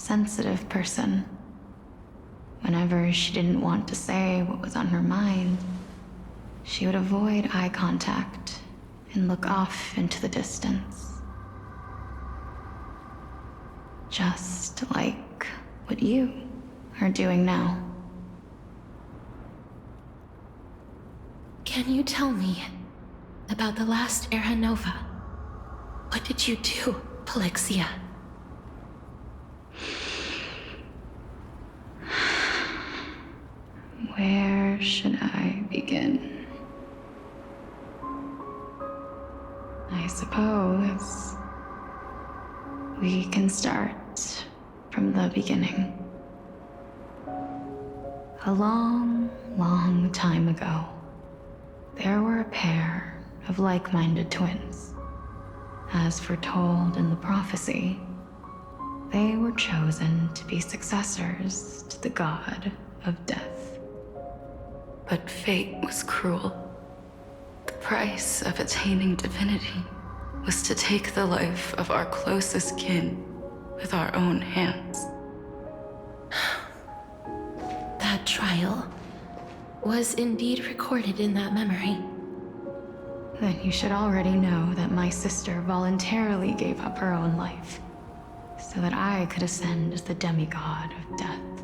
sensitive person. Whenever she didn't want to say what was on her mind, she would avoid eye contact and look off into the distance. Just like what you are doing now. Can you tell me about the last Era Nova? What did you do, Polixia? Where should I begin? I suppose we can start from the beginning. A long, long time ago, there were a pair of like-minded twins. As foretold in the prophecy, they were chosen to be successors to the god of death. But fate was cruel. The price of attaining divinity was to take the life of our closest kin with our own hands. That trial was indeed recorded in that memory. Then you should already know that my sister voluntarily gave up her own life so that I could ascend as the demigod of death.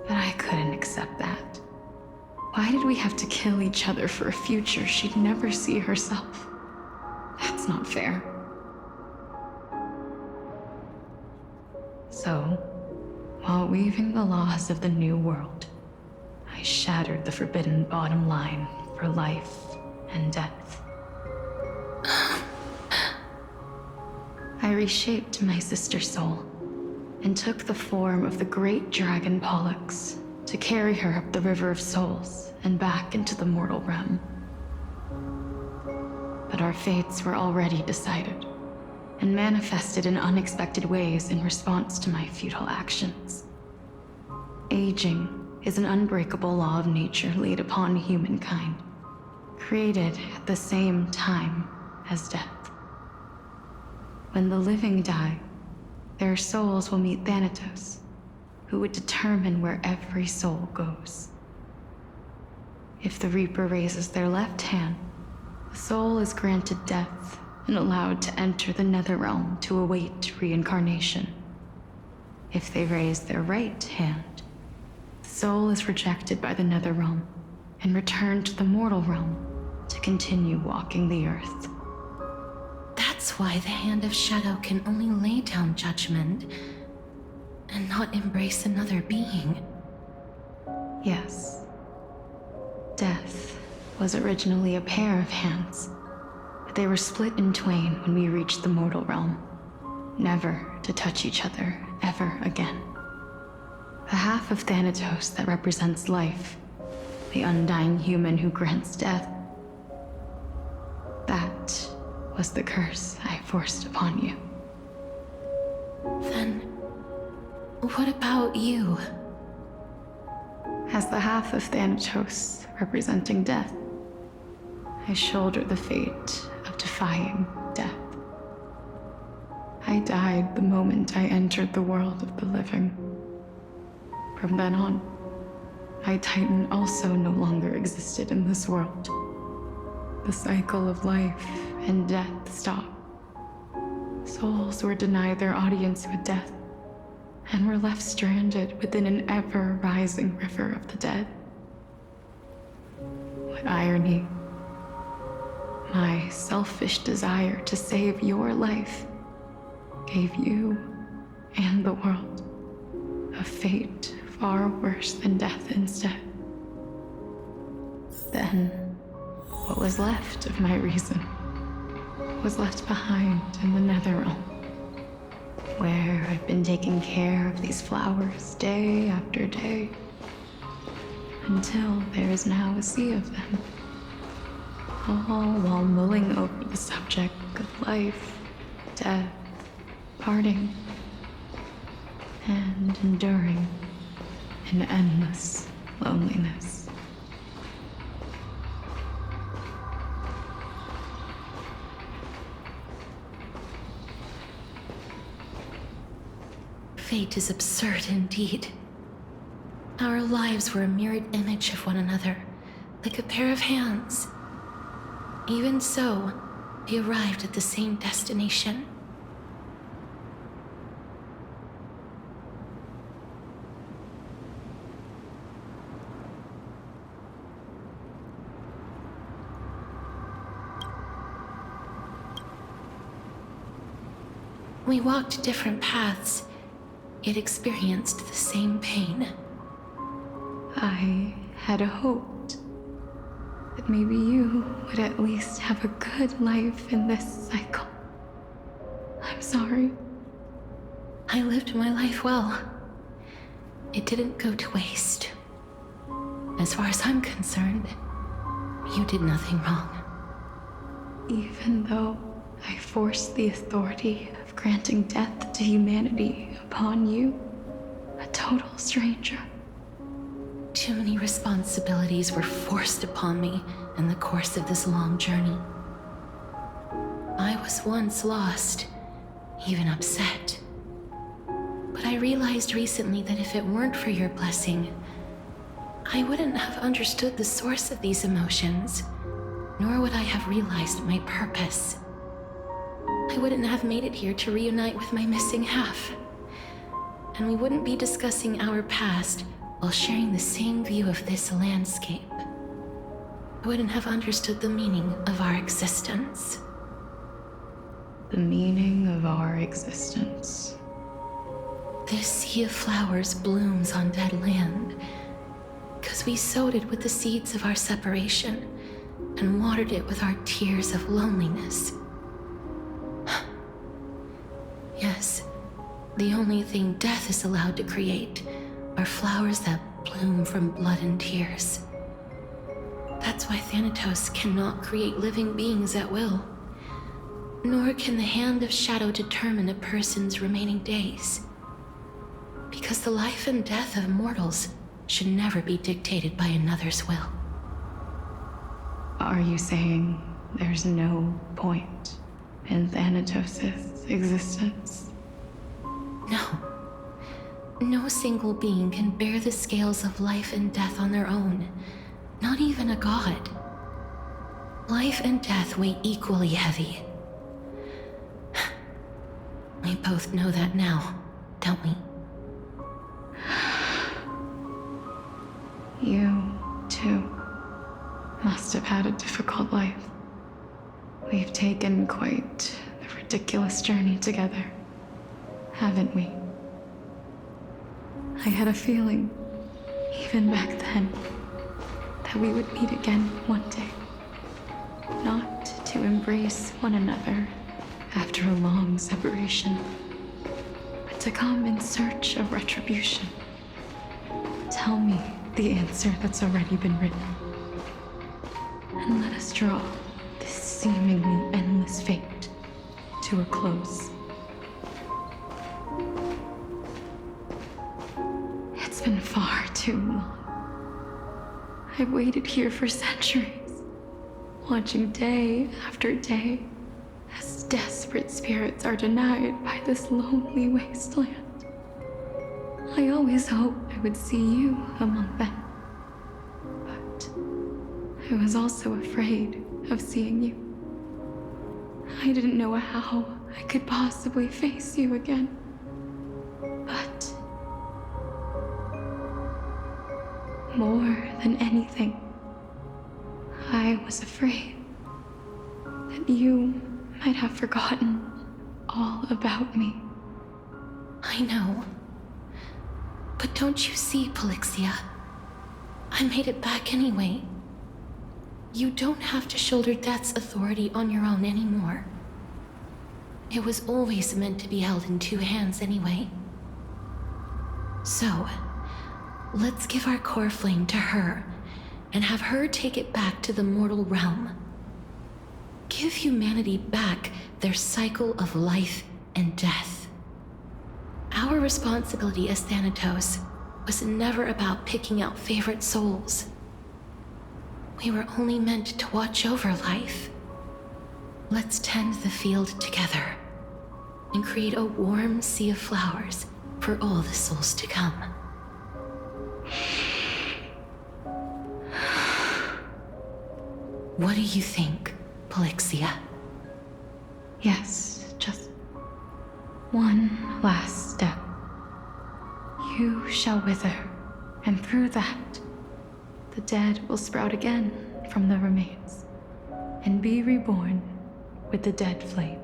But I couldn't accept that. Why did we have to kill each other for a future she'd never see herself? That's not fair. So, while weaving the laws of the new world, I shattered the forbidden bottom line for life and death. I reshaped my sister's soul and took the form of the great dragon Pollux to carry her up the River of Souls and back into the mortal realm. But our fates were already decided and manifested in unexpected ways in response to my futile actions. Aging is an unbreakable law of nature laid upon humankind, created at the same time as death. When the living die, their souls will meet Thanatos, who would determine where every soul goes. If the Reaper raises their left hand, the soul is granted death and allowed to enter the Netherrealm to await reincarnation. If they raise their right hand, the soul is rejected by the Netherrealm and returned to the mortal realm to continue walking the earth. That's why the Hand of Shadow can only lay down judgment and not embrace another being. Yes. Death was originally a pair of hands, but they were split in twain when we reached the mortal realm, never to touch each other ever again. The half of Thanatos that represents life, the undying human who grants death, that was the curse I forced upon you. Then, what about you? As the half of Thanatos representing death, I shoulder the fate of defying death. I died the moment I entered the world of the living. From then on, my Titan also no longer existed in this world. The cycle of life and death stopped. Souls were denied their audience with death and were left stranded within an ever-rising river of the dead. What irony. My selfish desire to save your life gave you and the world a fate far worse than death instead. Then, what was left of my reason was left behind in the Netherrealm, where I've been taking care of these flowers day after day, until there is now a sea of them, all while mulling over the subject of life, death, parting, and enduring an endless loneliness. fate is absurd indeed. Our lives were a mirrored image of one another, like a pair of hands. Even so, we arrived at the same destination. We walked different paths, yet experienced the same pain. I had hoped that maybe you would at least have a good life in this cycle. I'm sorry. I lived my life well. It didn't go to waste. As far as I'm concerned, you did nothing wrong. Even though I forced the authority of granting death to humanity upon you, a total stranger. Too many responsibilities were forced upon me in the course of this long journey. I was once lost, even upset. But I realized recently that if it weren't for your blessing, I wouldn't have understood the source of these emotions, nor would I have realized my purpose. I wouldn't have made it here to reunite with my missing half. And we wouldn't be discussing our past while sharing the same view of this landscape. I wouldn't have understood the meaning of our existence. The meaning of our existence. This sea of flowers blooms on dead land because we sowed it with the seeds of our separation and watered it with our tears of loneliness. Yes, the only thing death is allowed to create are flowers that bloom from blood and tears. That's why Thanatos cannot create living beings at will, nor can the Hand of Shadow determine a person's remaining days. Because the life and death of mortals should never be dictated by another's will. Are you saying there's no point in Thanatos' existence? No. No single being can bear the scales of life and death on their own, not even a god. Life and death weigh equally heavy. We both know that now, don't we? You, too, must have had a difficult life. We've taken quite a ridiculous journey together, haven't we? I had a feeling, even back then, that we would meet again one day. Not to embrace one another after a long separation, but to come in search of retribution. Tell me the answer that's already been written, and let us draw this seemingly endless fate to a close. It's been far too long. I've waited here for centuries, watching day after day as desperate spirits are denied by this lonely wasteland. I always hoped I would see you among them, but I was also afraid of seeing you. I didn't know how I could possibly face you again, but more than anything, I was afraid that you might have forgotten all about me. I know. But don't you see, Polixia? I made it back anyway. You don't have to shoulder death's authority on your own anymore. It was always meant to be held in two hands anyway. So, let's give our core flame to her and have her take it back to the mortal realm. Give humanity back their cycle of life and death. Our responsibility as Thanatos was never about picking out favorite souls. We were only meant to watch over life. Let's tend the field together and create a warm sea of flowers for for all the souls to come. What do you think, Polixia? Yes, just one last step. You shall wither, and through that, the dead will sprout again from the remains, and be reborn with the dead flame.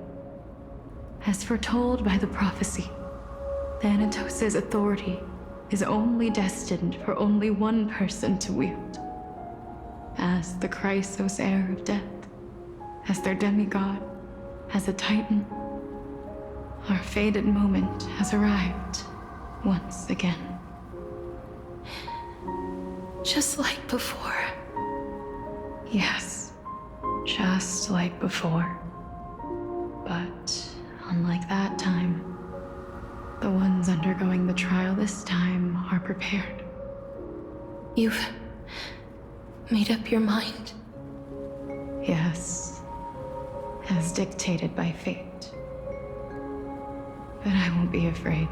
As foretold by the prophecy, Thanatos' authority is only destined for only one person to wield. As the Chrysos heir of death, as their demigod, as a titan, our fated moment has arrived once again. Just like before. Yes, just like before. But unlike that time, the ones undergoing the trial this time are prepared. You've made up your mind? Yes, as dictated by fate. But I won't be afraid.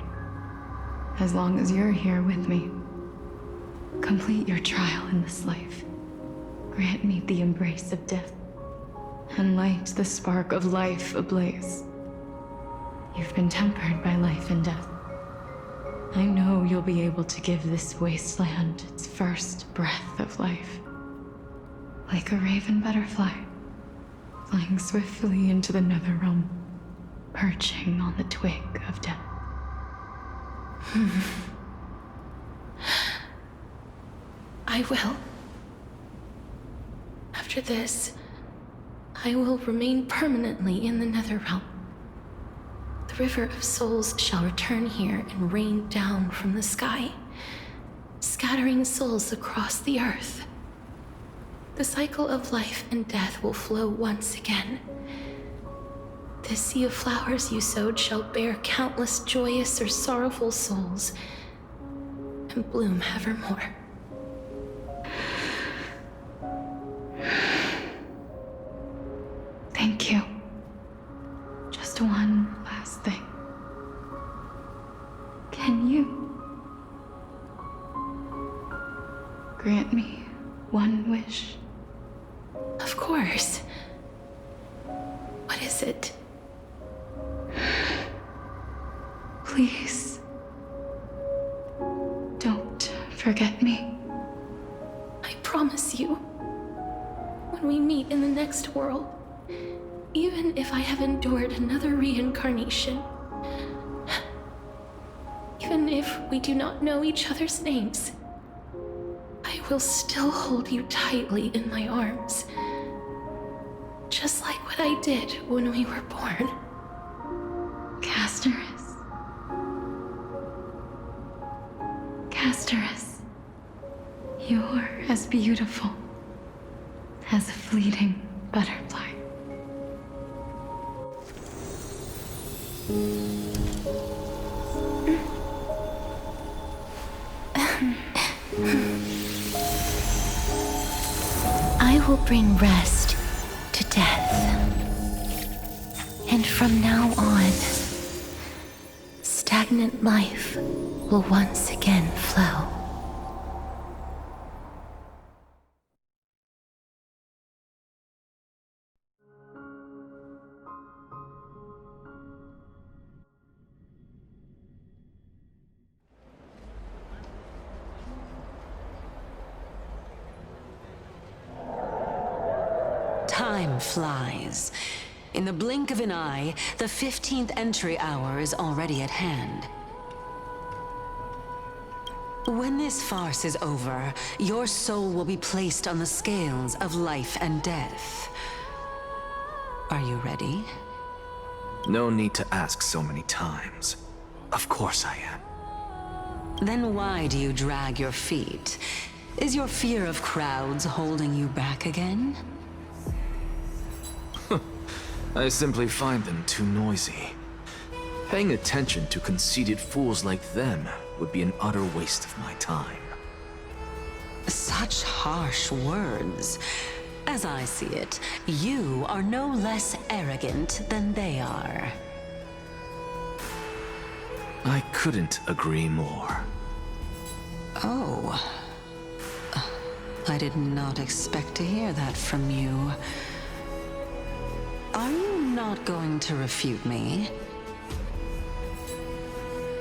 As long as you're here with me. Complete your trial in this life. Grant me the embrace of death, and light the spark of life ablaze. You've been tempered by life and death. I know you'll be able to give this wasteland its first breath of life. Like a raven butterfly, flying swiftly into the netherrealm, perching on the twig of death. I will. After this, I will remain permanently in the Netherrealm. The River of Souls shall return here and rain down from the sky, scattering souls across the earth. The cycle of life and death will flow once again. This sea of flowers you sowed shall bear countless joyous or sorrowful souls, and bloom evermore. Thank you. Just one last thing. Can you grant me one wish? Of course. What is it? Please, don't forget me. I promise you, when we meet in the next world, even if I have endured another reincarnation, even if we do not know each other's names, I will still hold you tightly in my arms, just like what I did when we were born. Castoris. Castoris. You're as beautiful as a fleeting butterfly. I will bring rest to death. And from now on, stagnant life will once again flow. Time flies. In the blink of an eye, the 15th entry hour is already at hand. When this farce is over, your soul will be placed on the scales of life and death. Are you ready? No need to ask so many times. Of course I am. Then why do you drag your feet? Is your fear of crowds holding you back again? I simply find them too noisy. Paying attention to conceited fools like them would be an utter waste of my time. Such harsh words. As I see it, you are no less arrogant than they are. I couldn't agree more. Oh. I did not expect to hear that from you. Are you not going to refute me?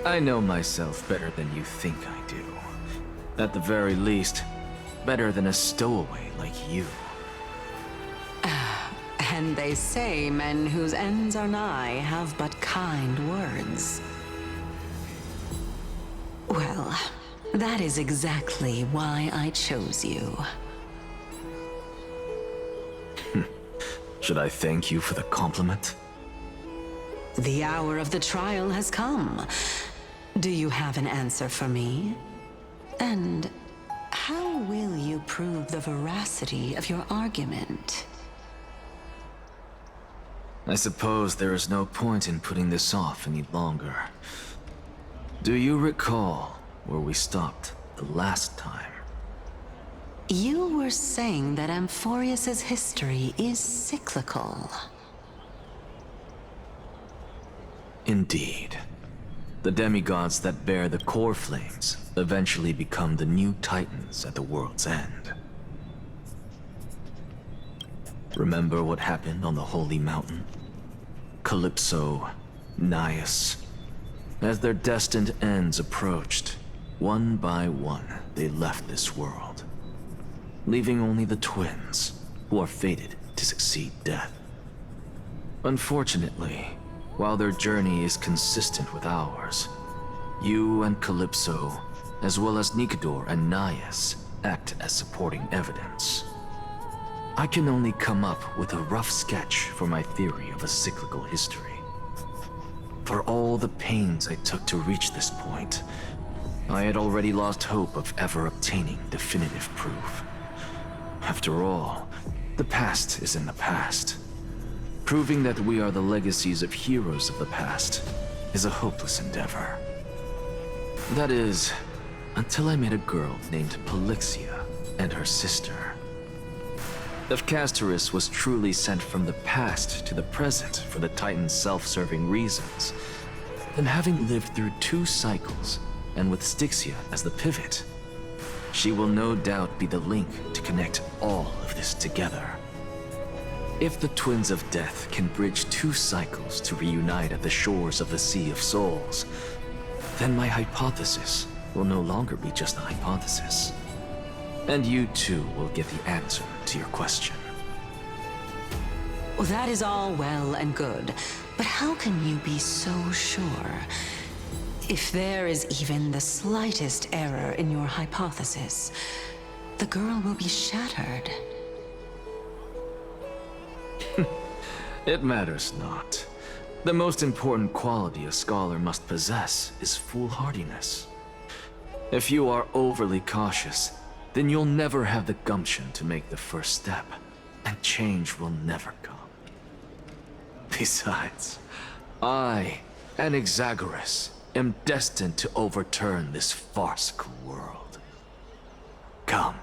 I know myself better than you think I do. At the very least, better than a stowaway like you. And they say men whose ends are nigh have but kind words. Well, that is exactly why I chose you. Should I thank you for the compliment? The hour of the trial has come. Do you have an answer for me? And how will you prove the veracity of your argument? I suppose there is no point in putting this off any longer. Do you recall where we stopped the last time? You were saying that Amphorius's history is cyclical. Indeed. The demigods that bear the core flames eventually become the new titans at the world's end. Remember what happened on the Holy Mountain? Calypso, Naias. As their destined ends approached, one by one they left this world, leaving only the twins, who are fated to succeed death. Unfortunately, while their journey is consistent with ours, you and Calypso, as well as Nikador and Naias, act as supporting evidence. I can only come up with a rough sketch for my theory of a cyclical history. For all the pains I took to reach this point, I had already lost hope of ever obtaining definitive proof. After all, the past is in the past. Proving that we are the legacies of heroes of the past is a hopeless endeavor. That is, until I met a girl named Polixia and her sister. If Castorus was truly sent from the past to the present for the Titan's self-serving reasons, then having lived through 2 cycles, and with Styxia as the pivot, she will no doubt be the link to connect all of this together. If the Twins of Death can bridge 2 cycles to reunite at the shores of the Sea of Souls, then my hypothesis will no longer be just a hypothesis. And you too will get the answer to your question. Well, that is all well and good, but how can you be so sure? If there is even the slightest error in your hypothesis, the girl will be shattered. It matters not. The most important quality a scholar must possess is foolhardiness. If you are overly cautious, then you'll never have the gumption to make the first step, and change will never come. Besides, I, Anaxagoras, am destined to overturn this farcical world. Come,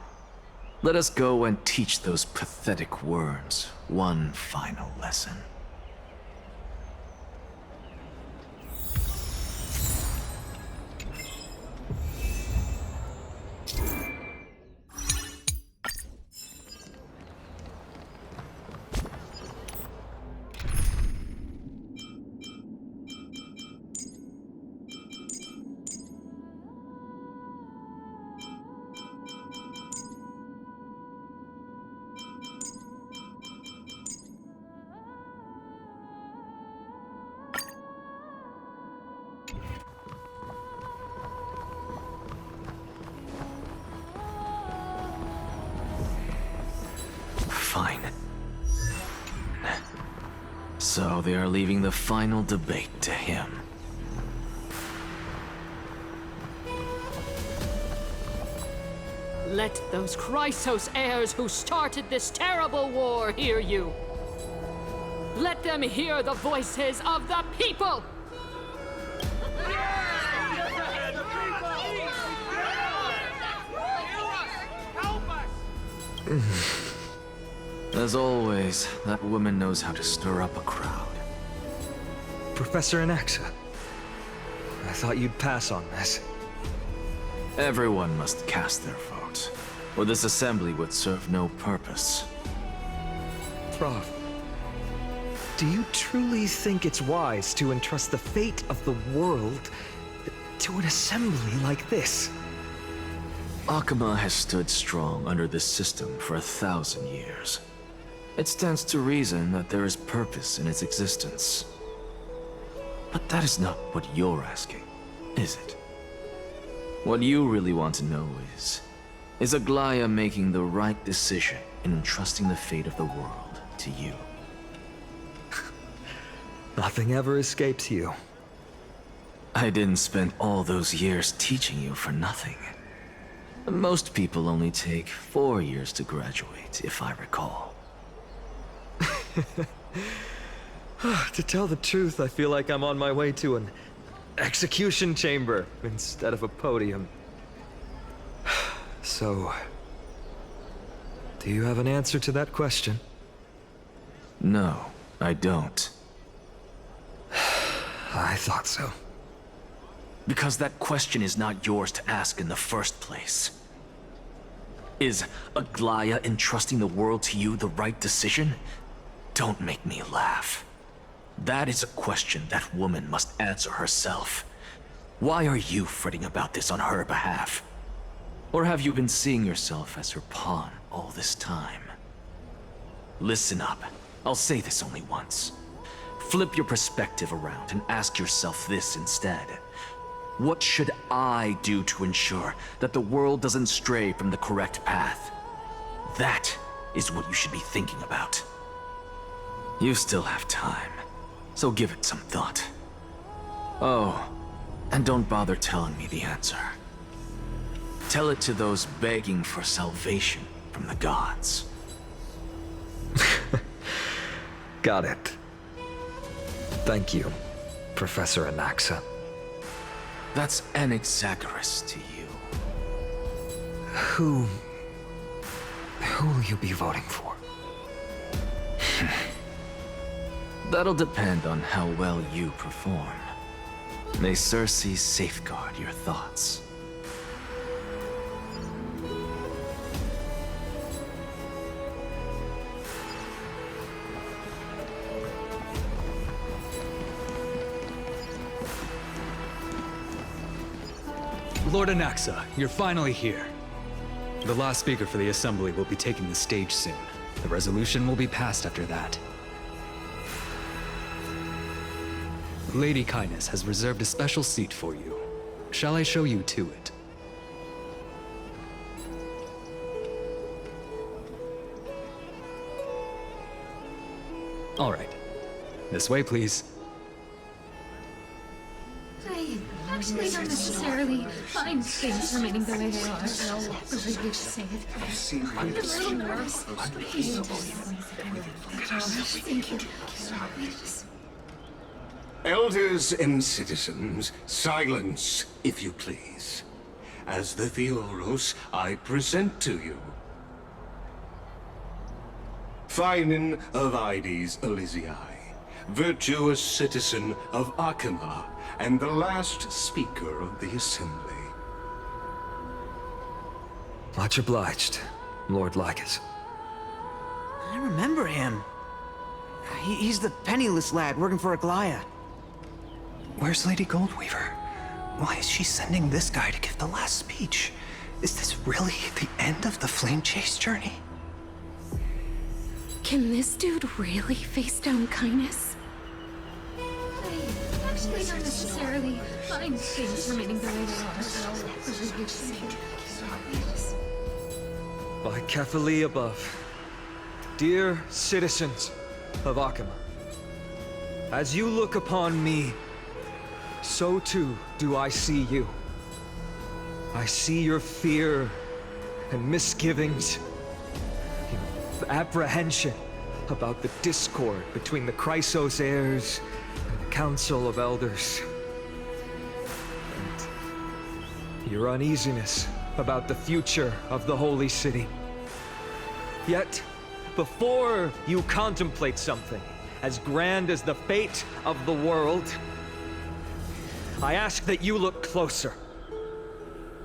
let us go and teach those pathetic worms one final lesson. Fine. So they are leaving the final debate to him. Let those Chrysos heirs who started this terrible war hear you. Let them hear the voices of the people! As always, that woman knows how to stir up a crowd. Professor Anaxa. I thought you'd pass on this. Everyone must cast their vote, or this assembly would serve no purpose. Throff, do you truly think it's wise to entrust the fate of the world to an assembly like this? Akama has stood strong under this system for 1,000 years. It stands to reason that there is purpose in its existence. But that is not what you're asking, is it? What you really want to know is Aglaya making the right decision in entrusting the fate of the world to you? Nothing ever escapes you. I didn't spend all those years teaching you for nothing. Most people only take 4 years to graduate, if I recall. To tell the truth, I feel like I'm on my way to an execution chamber instead of a podium. So, do you have an answer to that question? No, I don't. I thought so. Because that question is not yours to ask in the first place. Is Aglaya entrusting the world to you the right decision? Don't make me laugh. That is a question that woman must answer herself. Why are you fretting about this on her behalf? Or have you been seeing yourself as her pawn all this time? Listen up. I'll say this only once. Flip your perspective around and ask yourself this instead. What should I do to ensure that the world doesn't stray from the correct path? That is what you should be thinking about. You still have time, so give it some thought. Oh, and don't bother telling me the answer. Tell it to those begging for salvation from the gods. Got it. Thank you, Professor Anaxa. That's Anaxagoras to you. Who will you be voting for? That'll depend on how well you perform. May Circe safeguard your thoughts. Lord Anaxa, you're finally here. The last speaker for the Assembly will be taking the stage soon. The resolution will be passed after that. Lady Kindness has reserved a special seat for you. Shall I show you to it? All right. This way, please. I actually don't necessarily find things remaining the way they are. Really hate to say it. I'm a little nervous. Thank you. Elders and citizens, silence, if you please. As the Theoros, I present to you Phinin of Ides Elysiae, virtuous citizen of Akama, and the last speaker of the Assembly. Much obliged, Lord Lycus. I remember him. He's the penniless lad working for Aglaya. Where's Lady Goldweaver? Why is she sending this guy to give the last speech? Is this really the end of the Flame Chase journey? Can this dude really face down kindness? I actually don't necessarily find things remaining the way they are. Really hate to say it. By Kephalie above, dear citizens of Akama, as you look upon me, so too do I see you. I see your fear and misgivings, your apprehension about the discord between the Chrysos heirs and the Council of Elders, and your uneasiness about the future of the Holy City. Yet, before you contemplate something as grand as the fate of the world, I ask that you look closer.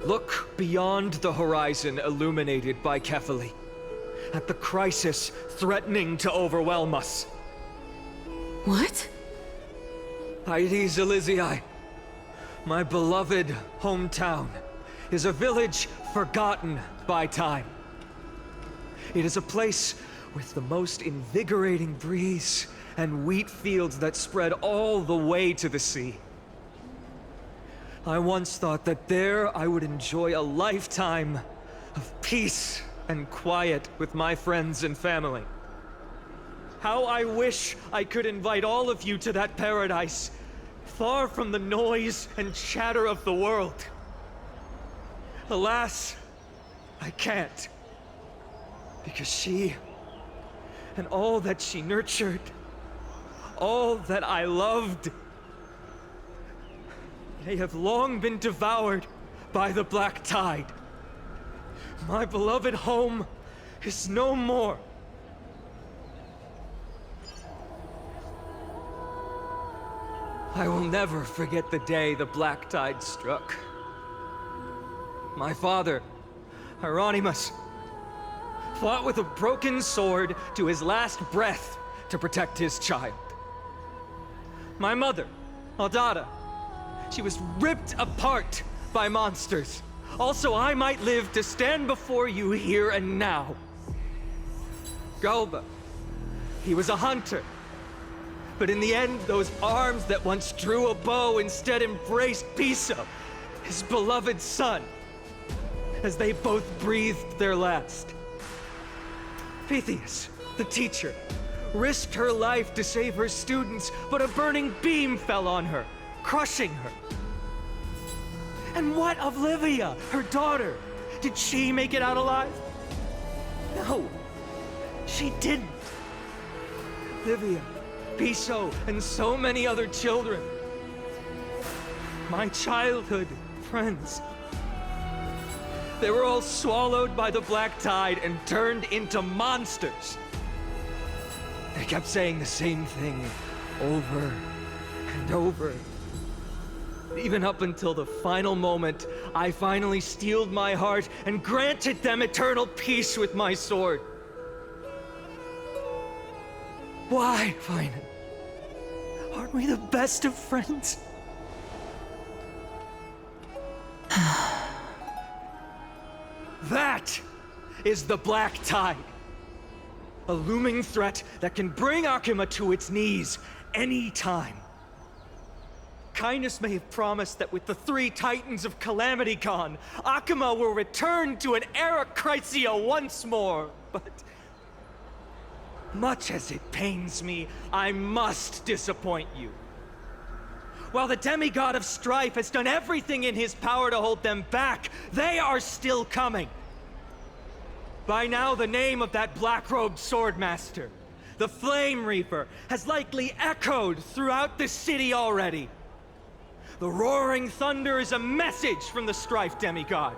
Look beyond the horizon illuminated by Kefali, at the crisis threatening to overwhelm us. What? Hydes Elysiae, my beloved hometown, is a village forgotten by time. It is a place with the most invigorating breeze and wheat fields that spread all the way to the sea. I once thought that there I would enjoy a lifetime of peace and quiet with my friends and family. How I wish I could invite all of you to that paradise, far from the noise and chatter of the world. Alas, I can't. Because she, and all that she nurtured, all that I loved, they have long been devoured by the black tide. My beloved home is no more. I will never forget the day the black tide struck. My father, Hieronymus, fought with a broken sword to his last breath to protect his child. My mother, Aldada, she was ripped apart by monsters. Also, I might live to stand before you here and now. Galba, he was a hunter. But in the end, those arms that once drew a bow instead embraced Piso, his beloved son, as they both breathed their last. Pythias, the teacher, risked her life to save her students, but a burning beam fell on her, crushing her. And what of Livia, her daughter? Did she make it out alive? No, she didn't. Livia, Piso, and so many other children. My childhood friends. They were all swallowed by the black tide and turned into monsters. They kept saying the same thing over and over. Even up until the final moment, I finally steeled my heart and granted them eternal peace with my sword. Why, Finan? Aren't we the best of friends? That is the black tide. A looming threat that can bring Akima to its knees any time. Kindness may have promised that with the 3 Titans of Calamity gone, Akima will return to an era Chrysia once more, but much as it pains me, I must disappoint you. While the demigod of strife has done everything in his power to hold them back, they are still coming. By now, the name of that black-robed swordmaster, the Flame Reaper, has likely echoed throughout the city already. The roaring thunder is a message from the strife demigod.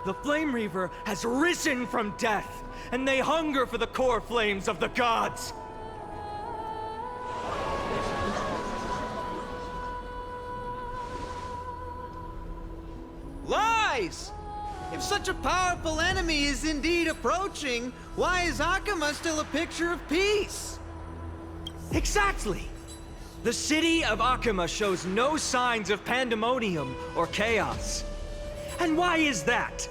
The Flame Reaper has risen from death, and they hunger for the core flames of the gods. Lies! If such a powerful enemy is indeed approaching, why is Akima still a picture of peace? Exactly! The city of Akima shows no signs of pandemonium or chaos. And why is that?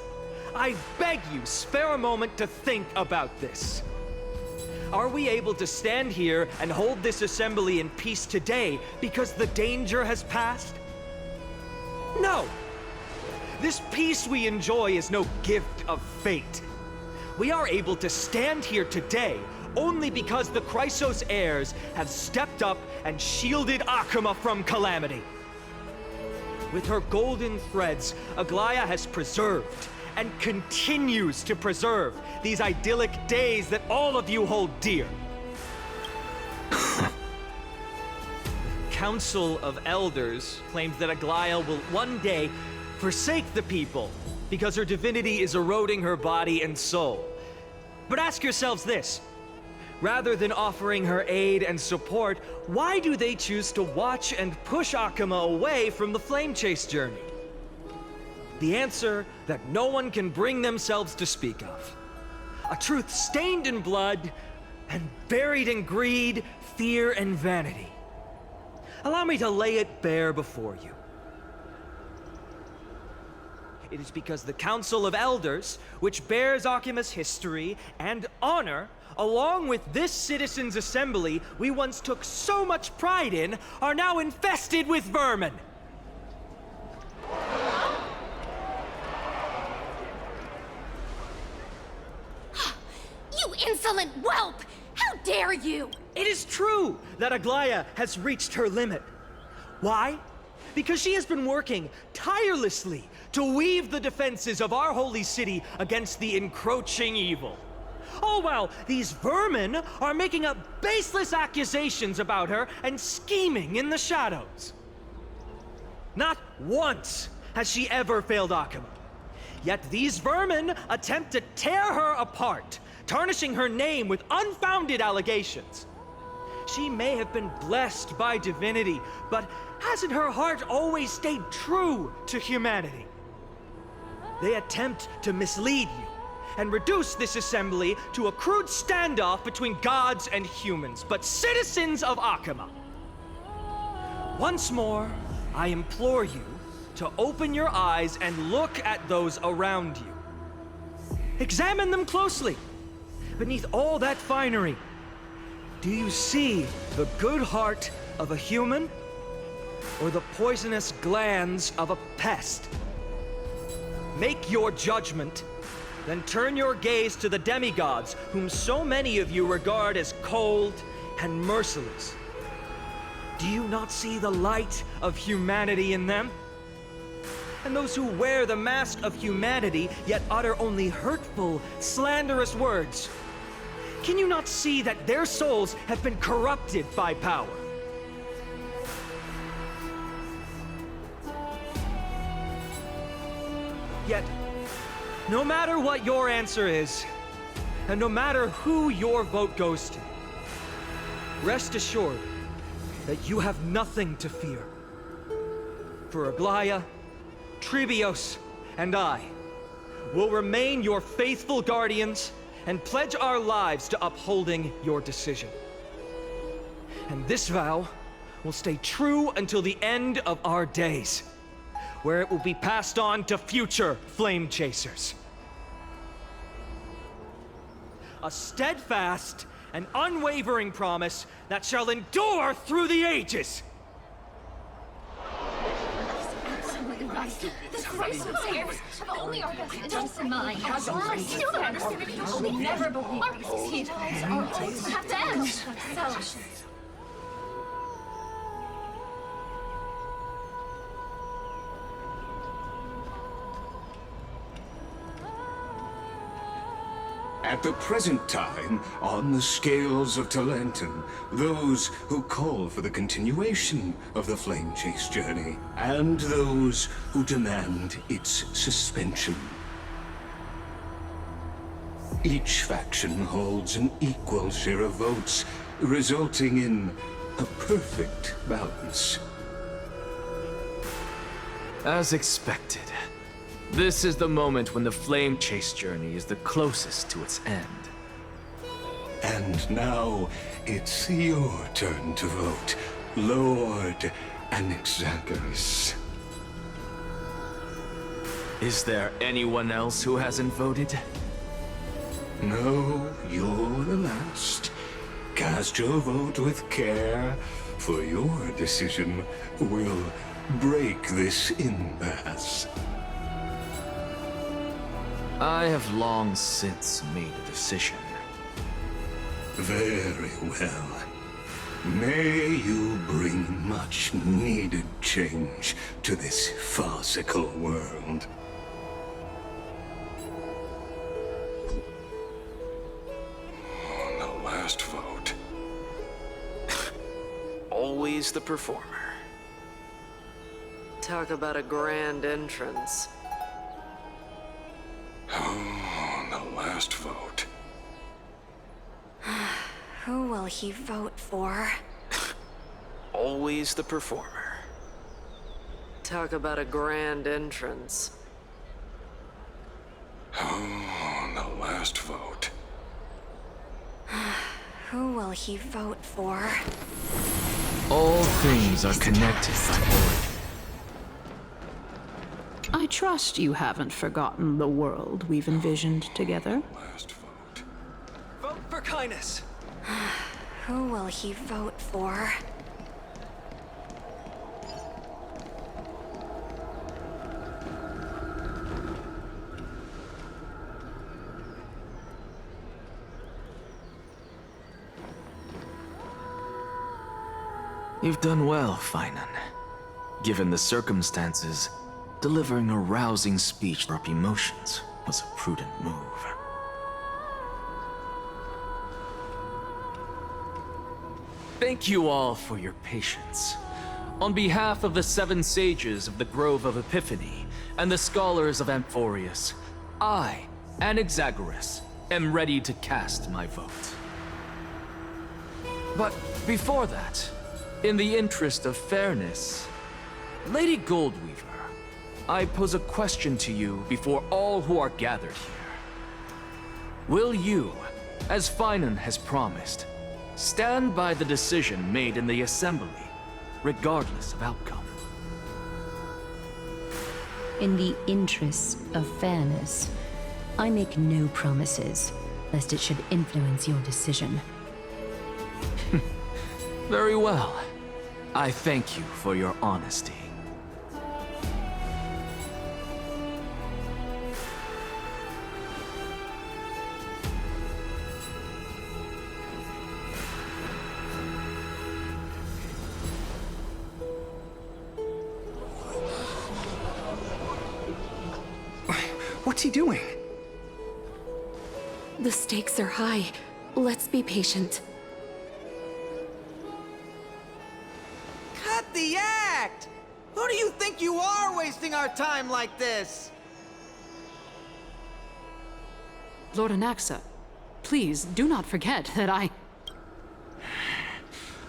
I beg you, spare a moment to think about this. Are we able to stand here and hold this assembly in peace today because the danger has passed? No! This peace we enjoy is no gift of fate. We are able to stand here today only because the Chrysos heirs have stepped up and shielded Akima from calamity. With her golden threads, Aglaya has preserved and continues to preserve these idyllic days that all of you hold dear. The Council of Elders claims that Aglaya will one day forsake the people because her divinity is eroding her body and soul. But ask yourselves this: Rather than offering her aid and support, why do they choose to watch and push Akuma away from the Flame Chase journey? The answer that no one can bring themselves to speak of. A truth stained in blood and buried in greed, fear, and vanity. Allow me to lay it bare before you. It is because the Council of Elders, which bears Akima's history and honor, along with this citizens' assembly we once took so much pride in, are now infested with vermin. You insolent whelp! How dare you! It is true that Aglaya has reached her limit. Why? Because she has been working tirelessly to weave the defenses of our holy city against the encroaching evil. All while these vermin are making up baseless accusations about her and scheming in the shadows. Not once has she ever failed Akuma. Yet these vermin attempt to tear her apart, tarnishing her name with unfounded allegations. She may have been blessed by divinity, but hasn't her heart always stayed true to humanity? They attempt to mislead you and reduce this assembly to a crude standoff between gods and humans, but citizens of Akuma. Once more, I implore you to open your eyes and look at those around you. Examine them closely. Beneath all that finery, do you see the good heart of a human or the poisonous glands of a pest? Make your judgment, then turn your gaze to the demigods whom so many of you regard as cold and merciless. Do you not see the light of humanity in them? And those who wear the mask of humanity yet utter only hurtful, slanderous words. Can you not see that their souls have been corrupted by power? Yet, no matter what your answer is, and no matter who your vote goes to, rest assured that you have nothing to fear. For Aglaya, Trivios, and I will remain your faithful guardians and pledge our lives to upholding your decision. And this vow will stay true until the end of our days, where it will be passed on to future Flame Chasers. A steadfast and unwavering promise that shall endure through the ages. This grace and saves have only our best interests in mind. I still don't understand it. I will never believe our peace talks are always have to end. So, At the present time, on the scales of Talentum, those who call for the continuation of the Flame Chase journey, and those who demand its suspension. Each faction holds an equal share of votes, resulting in a perfect balance. As expected, this is the moment when the Flame Chase journey is the closest to its end. And now, it's your turn to vote, Lord Anaxagoras. Is there anyone else who hasn't voted? No, you're the last. Cast your vote with care, for your decision will break this impasse. I have long since made a decision. Very well. May you bring much needed change to this farcical world. On the last vote. Always the performer. Talk about a grand entrance. On the last vote. Who will he vote for? Always the performer. Talk about a grand entrance. Oh, the last vote. Who will he vote for? All things are connected by order. I trust you haven't forgotten the world we've envisioned together. Last vote. Vote for kindness! Who will he vote for? You've done well, Finan. Given the circumstances, delivering a rousing speech for emotions was a prudent move. Thank you all for your patience. On behalf of the 7 sages of the Grove of Epiphany and the scholars of Amphorius, I, Anaxagoras, am ready to cast my vote. But before that, in the interest of fairness, Lady Goldweaver, I pose a question to you before all who are gathered here. Will you, as Finan has promised, stand by the decision made in the Assembly, regardless of outcome? In the interest of fairness, I make no promises, lest it should influence your decision. Very well. I thank you for your honesty. What's he doing? The stakes are high. Let's be patient. Cut the act! Who do you think you are wasting our time like this? Lord Anaxa, please do not forget that I...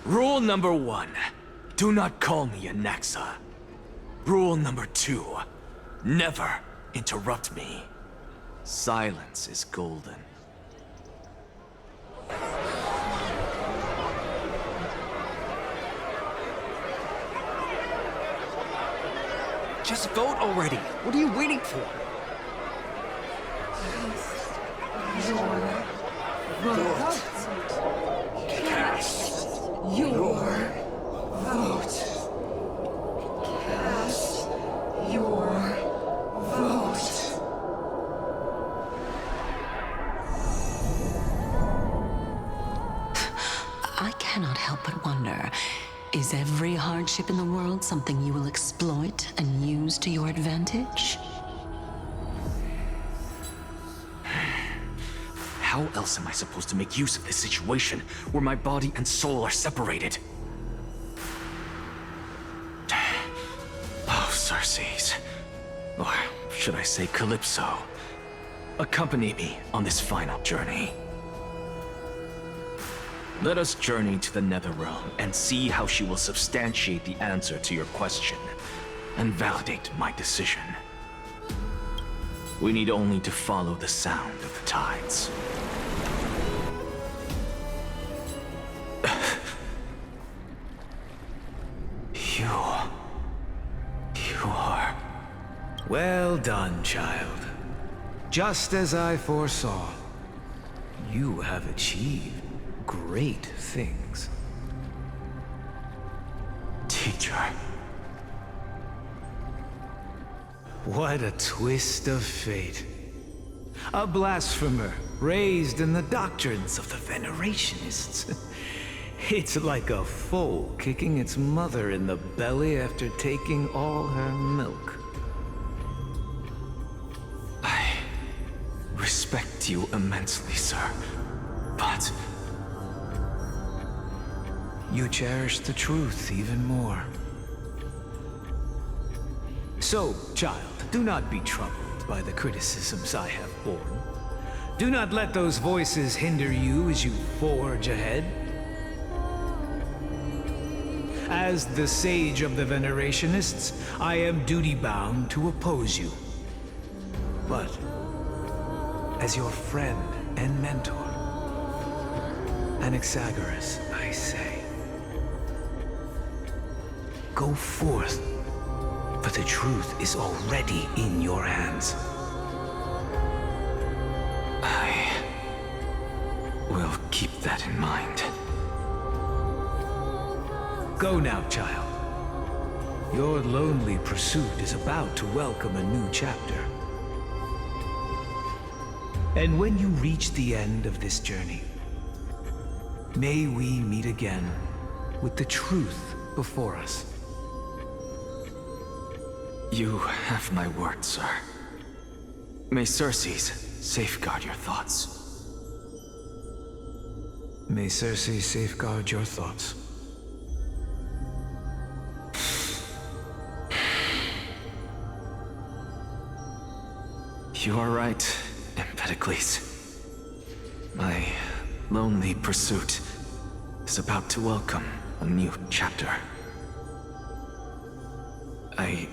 Rule number 1, do not call me Anaxa. Rule number 2, never interrupt me. Silence is golden. Just vote already. What are you waiting for? I cannot help but wonder, is every hardship in the world something you will exploit and use to your advantage? How else am I supposed to make use of this situation where my body and soul are separated? Oh, Circes. Or should I say Calypso? Accompany me on this final journey. Let us journey to the Netherrealm and see how she will substantiate the answer to your question and validate my decision. We need only to follow the sound of the tides. You are... Well done, child. Just as I foresaw, you have achieved great things. Teacher. What a twist of fate. A blasphemer raised in the doctrines of the Venerationists. It's like a foal kicking its mother in the belly after taking all her milk. I respect you immensely, sir, but... You cherish the truth even more. So, child, do not be troubled by the criticisms I have borne. Do not let those voices hinder you as you forge ahead. As the Sage of the Venerationists, I am duty-bound to oppose you. But, as your friend and mentor, Anaxagoras, I say, go forth, for the truth is already in your hands. I will keep that in mind. Go now, child. Your lonely pursuit is about to welcome a new chapter. And when you reach the end of this journey, may we meet again with the truth before us. You have my word, sir. May Circes safeguard your thoughts. May Circe safeguard your thoughts. You are right, Empedocles. My lonely pursuit is about to welcome a new chapter. I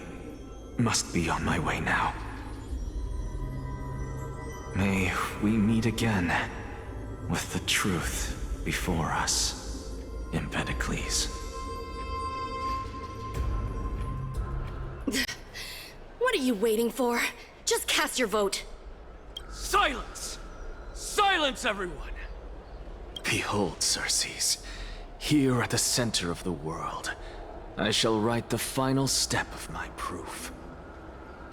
must be on my way now. May we meet again with the truth before us, Empedocles. What are you waiting for? Just cast your vote. Silence! Silence, everyone! Behold, Circes, here at the center of the world, I shall write the final step of my proof.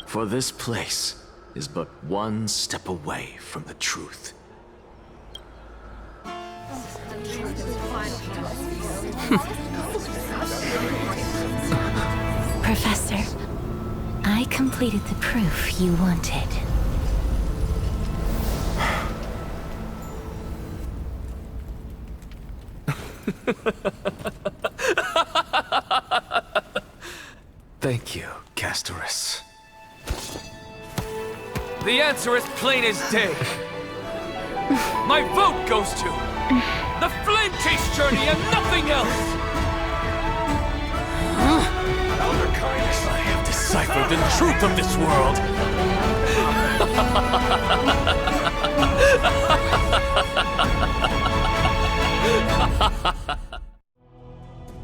For this place is but one step away from the truth. Professor, I completed the proof you wanted. Thank you, Castorus. The answer is plain as day. My vote goes to the Flame Chase Journey and nothing else! Elder Kindness, I have deciphered the truth of this world!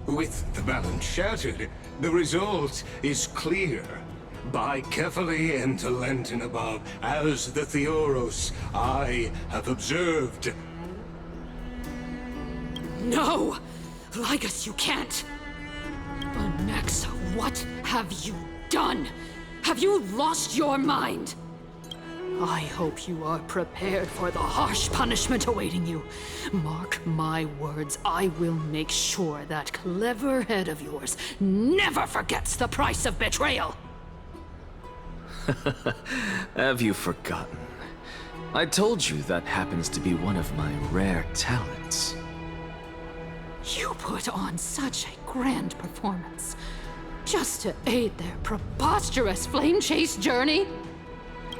With the balance shattered, the result is clear. Buy carefully and to Lenten above, as the Theoros I have observed. No! Ligus, you can't! Anaxa, what have you done? Have you lost your mind? I hope you are prepared for the harsh punishment awaiting you. Mark my words, I will make sure that clever head of yours never forgets the price of betrayal! Have you forgotten? I told you that happens to be one of my rare talents. You put on such a grand performance, just to aid their preposterous flame chase journey?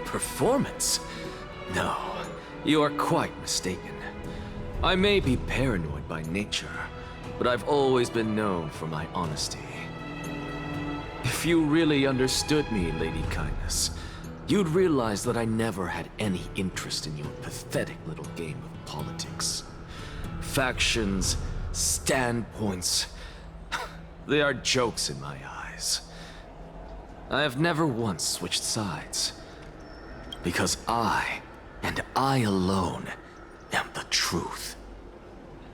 Performance? No, you are quite mistaken. I may be paranoid by nature, but I've always been known for my honesty. If you really understood me, Lady Kindness, you'd realize that I never had any interest in your pathetic little game of politics. Factions, standpoints, they are jokes in my eyes. I have never once switched sides. Because I, and I alone, am the truth.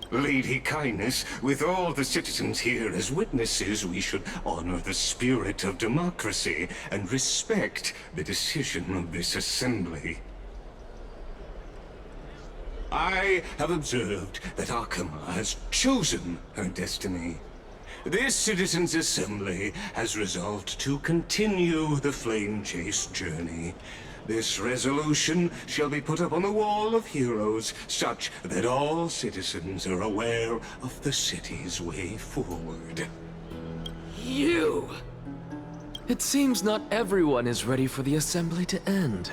Lady Kindness, with all the citizens here as witnesses, we should honor the spirit of democracy and respect the decision of this assembly. I have observed that Akama has chosen her destiny. This citizens' assembly has resolved to continue the flame chase journey. This resolution shall be put up on the wall of heroes, such that all citizens are aware of the city's way forward. You! It seems not everyone is ready for the assembly to end.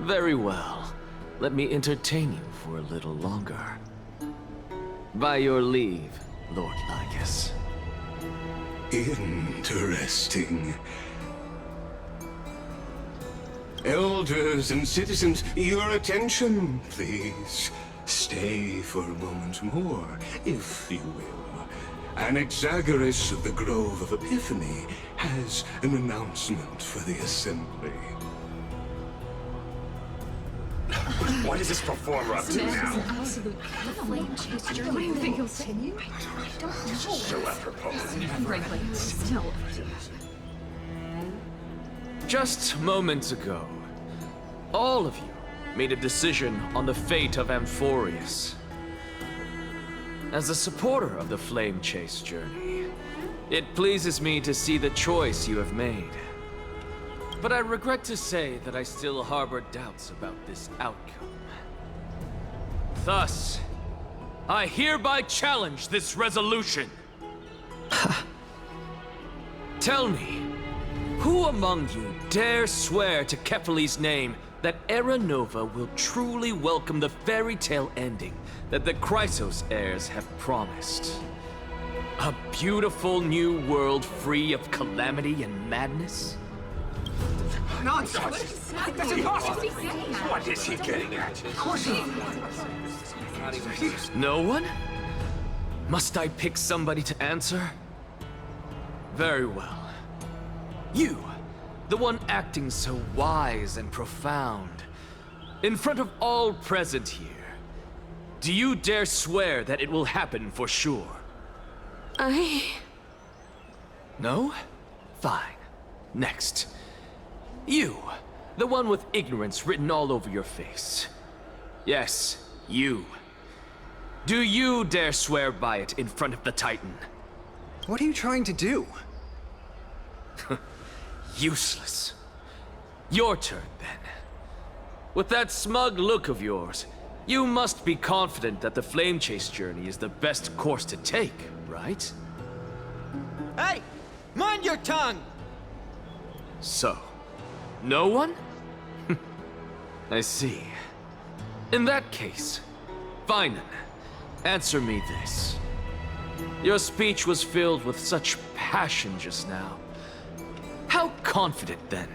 Very well. let me entertain you for a little longer. By your leave, Lord Lycus. Interesting. Elders and citizens, your attention, please. Stay for a moment more, if you will. Anaxagoras of the Grove of Epiphany has an announcement for the Assembly. What is this performer up to now? Absolute flame chaser. What do you think he'll continue? I don't know. So apropos. Frankly, still. Just moments ago, all of you made a decision on the fate of Amphorius. As a supporter of the Flame Chase journey, it pleases me to see the choice you have made. But I regret to say that I still harbor doubts about this outcome. Thus, I hereby challenge this resolution. Tell me, who among you dare swear to Kephales's name that Era Nova will truly welcome the fairy tale ending that the Chrysos heirs have promised? A beautiful new world free of calamity and madness? Nonsense! That's impossible! What is he getting at? Of course he... No one? Must I pick somebody to answer? Very well. You, the one acting so wise and profound, in front of all present here, do you dare swear that it will happen for sure? No? Fine. Next. You, the one with ignorance written all over your face. Yes, you. Do you dare swear by it in front of the Titan? What are you trying to do? Useless. Your turn, then. With that smug look of yours, you must be confident that the Flame Chase journey is the best course to take, right? Hey! Mind your tongue! So, no one? I see. In that case, Finan, answer me this. Your speech was filled with such passion just now. How confident, then,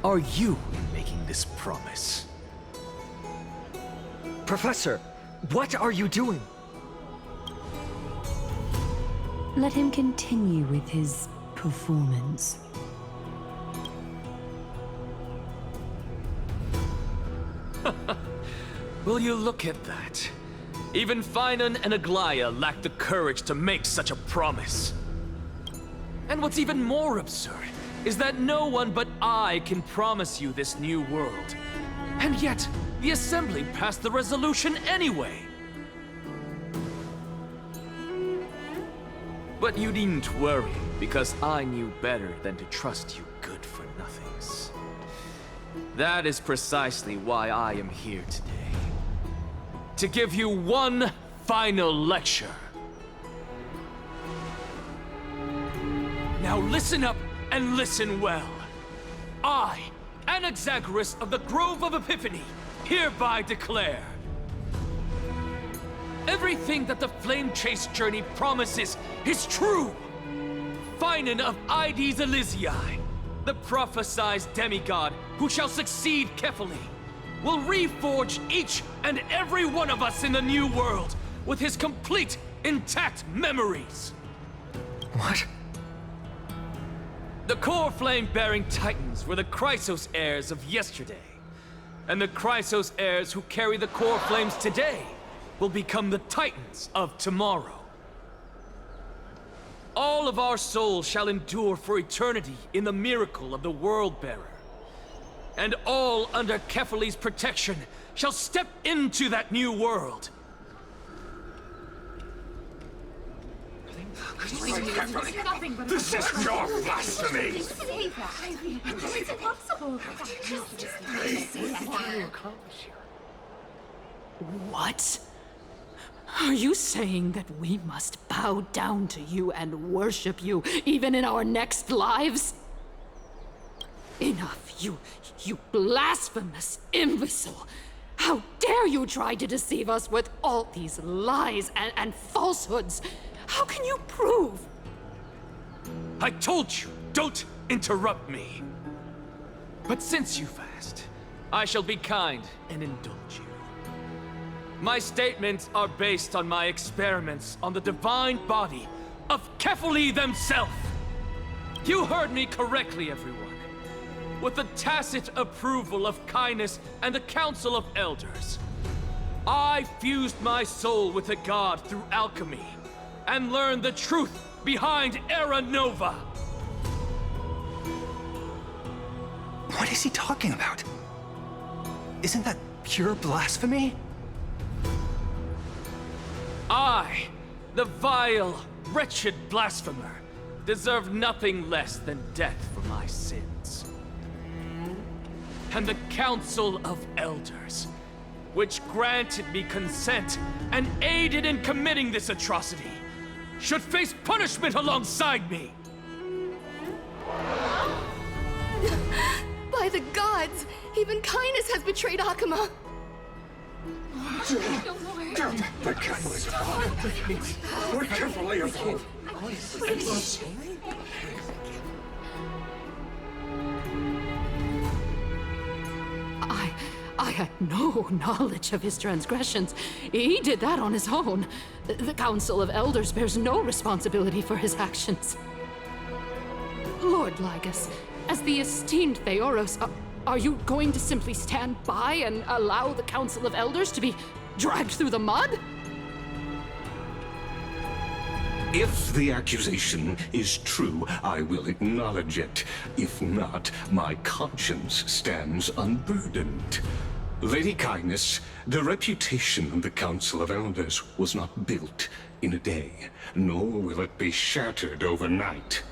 are you in making this promise? Professor, what are you doing? Let him continue with his performance. Will you look at that? Even Finan and Aglaya lack the courage to make such a promise. And what's even more absurd is that no one but I can promise you this new world. And yet, the Assembly passed the resolution anyway. But you needn't worry, because I knew better than to trust you good-for-nothings. That is precisely why I am here today. To give you one final lecture. Now listen up and listen well. I, Anaxagoras of the Grove of Epiphany, hereby declare everything that the Flame Chase journey promises is true. Finan of Ides Elysiae, the prophesied demigod who shall succeed Kephale, will reforge each and every one of us in the new world with his complete, intact memories. What? The core flame-bearing titans were the Chrysos heirs of yesterday. And the Chrysos heirs who carry the core flames today will become the titans of tomorrow. All of our souls shall endure for eternity in the miracle of the World-Bearer. And all under Kephale's protection shall step into that new world. This is pure blasphemy! It's impossible. What? Are you saying that we must bow down to you and worship you even in our next lives? Enough, you blasphemous imbecile! How dare you try to deceive us with all these lies and falsehoods? How can you prove? I told you, don't interrupt me. But since you've asked, I shall be kind and indulge you. My statements are based on my experiments on the divine body of Kefali themselves. You heard me correctly, everyone. With the tacit approval of Kindness and the Council of Elders, I fused my soul with a god through alchemy and learned the truth behind Era Nova. What is he talking about? Isn't that pure blasphemy? I, the vile, wretched blasphemer, deserve nothing less than death for my sins. And the Council of Elders, which granted me consent and aided in committing this atrocity, should face punishment alongside me! By the gods! Even Kindness has betrayed Akuma! The Catalyst We're carefully evolved. I had no knowledge of his transgressions. He did that on his own. The Council of Elders bears no responsibility for his actions. Lord Lygus, as the esteemed Theoros, are you going to simply stand by and allow the Council of Elders to be dragged through the mud? If the accusation is true, I will acknowledge it. If not, my conscience stands unburdened. Lady Kindness, the reputation of the Council of Elders was not built in a day, nor will it be shattered overnight.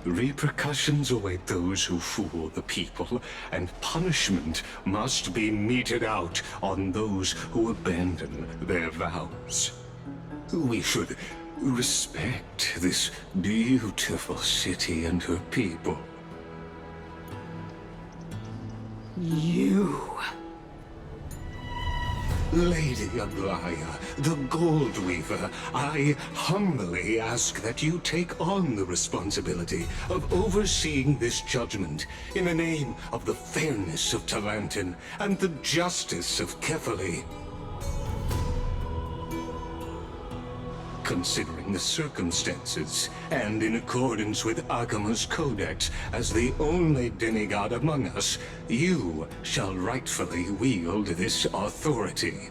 Repercussions await those who fool the people, and punishment must be meted out on those who abandon their vows. We should respect this beautiful city and her people. You... Lady Aglaya, the Gold Weaver, I humbly ask that you take on the responsibility of overseeing this judgment in the name of the fairness of Talantin and the justice of Kefali. Considering the circumstances, and in accordance with Akuma's codex as the only demigod among us, you shall rightfully wield this authority.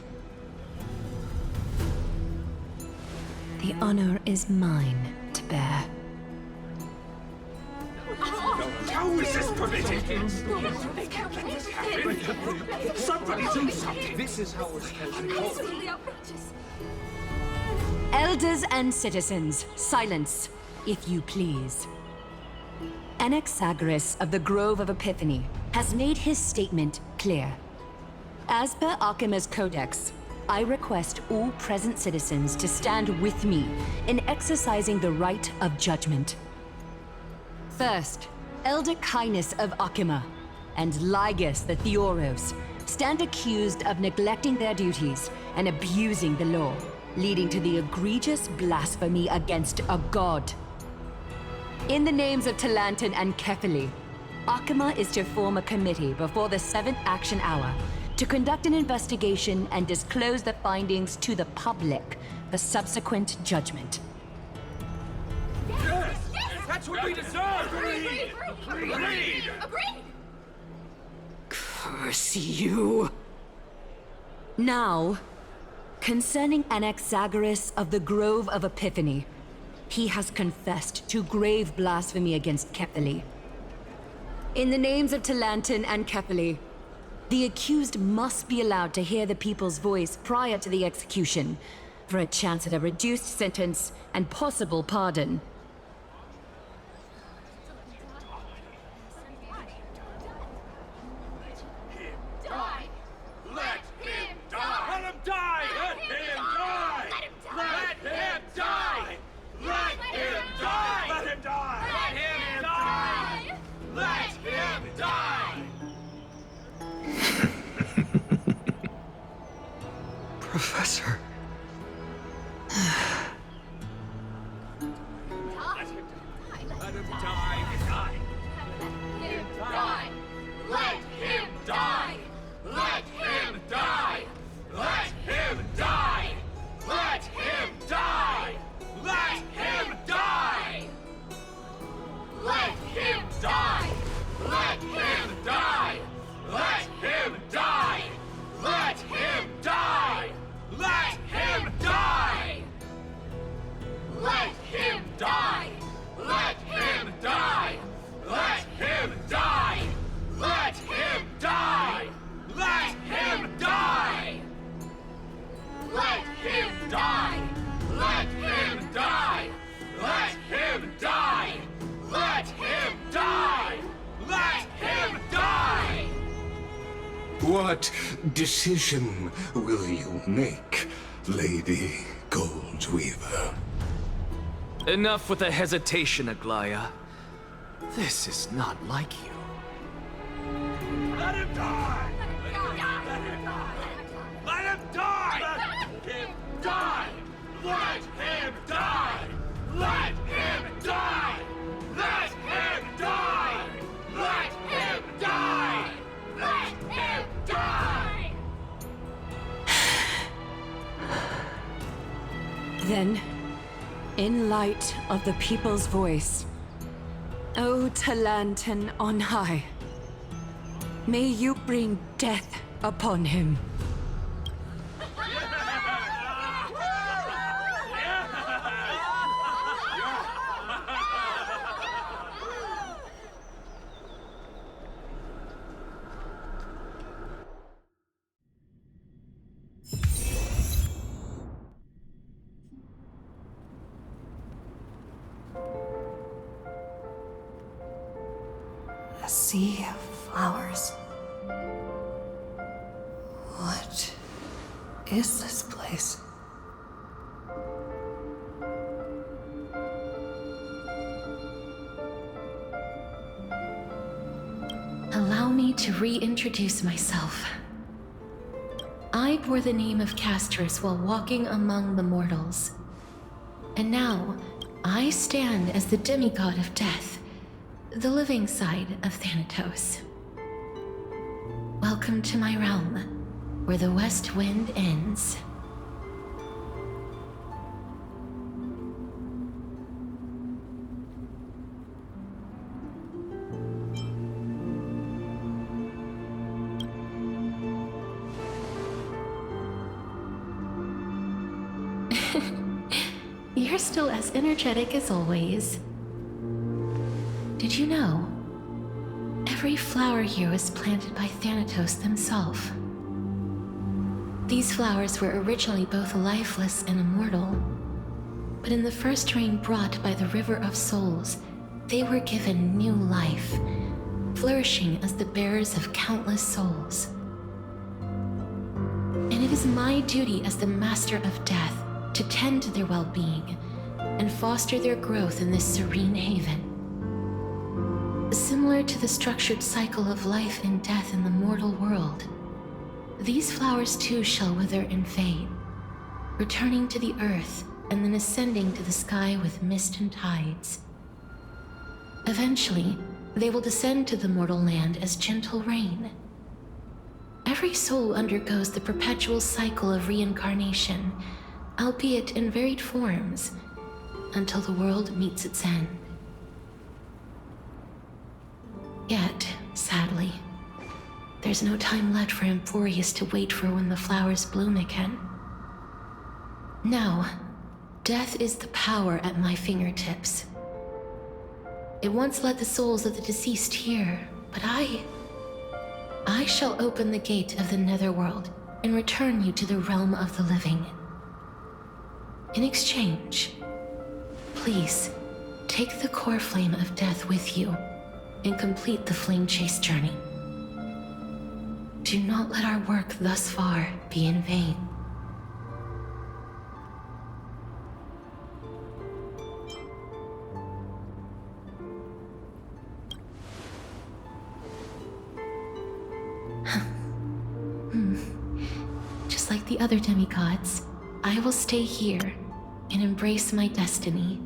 The honor is mine to bear. How is this permitted? They can't let this happen. Somebody do something. This is how it's supposed to go. Elders and citizens, silence, if you please. Anaxagoras of the Grove of Epiphany has made his statement clear. As per Akuma's codex, I request all present citizens to stand with me in exercising the right of judgment. First, Elder Kindness of Akuma and Lygus the Theoros stand accused of neglecting their duties and abusing the law, leading to the egregious blasphemy against a god. In the names of Talantin and Kefali, Akuma is to form a committee before the 7th action hour to conduct an investigation and disclose the findings to the public for subsequent judgment. Yes! That's what we deserve! Agreed! Curse you! Now, concerning Anaxagoras of the Grove of Epiphany, he has confessed to grave blasphemy against Kefali. In the names of Talantin and Kefali, the accused must be allowed to hear the people's voice prior to the execution, for a chance at a reduced sentence and possible pardon. What decision will you make, Lady Goldweaver? Enough with the hesitation, Aglaya. This is not like you. Let him die! Let him die! Let him die! Let him die! Let him die! Let him die! Let him die! Let him die! Let him die! Then, in light of the people's voice, O Talantan on high, may you bring death upon him. A sea of flowers. What is this place? Allow me to reintroduce myself. I bore the name of Castris while walking among the mortals. And now, I stand as the demigod of death, the living side of Thanatos. Welcome to my realm, where the west wind ends. You're still as energetic as always. Did you know? Every flower here was planted by Thanatos themselves. These flowers were originally both lifeless and immortal, but in the first rain brought by the River of Souls, they were given new life, flourishing as the bearers of countless souls. And it is my duty as the Master of Death to tend to their well-being and foster their growth in this serene haven. Similar to the structured cycle of life and death in the mortal world, these flowers too shall wither and fade, returning to the earth and then ascending to the sky with mist and tides. Eventually, they will descend to the mortal land as gentle rain. Every soul undergoes the perpetual cycle of reincarnation, albeit in varied forms, until the world meets its end. Yet, sadly, there's no time left for Emporius to wait for when the flowers bloom again. Now, death is the power at my fingertips. It once led the souls of the deceased here, but I shall open the gate of the netherworld and return you to the realm of the living. In exchange, please, take the core flame of death with you and complete the flame chase journey. Do not let our work thus far be in vain. Just like the other demigods, I will stay here and embrace my destiny.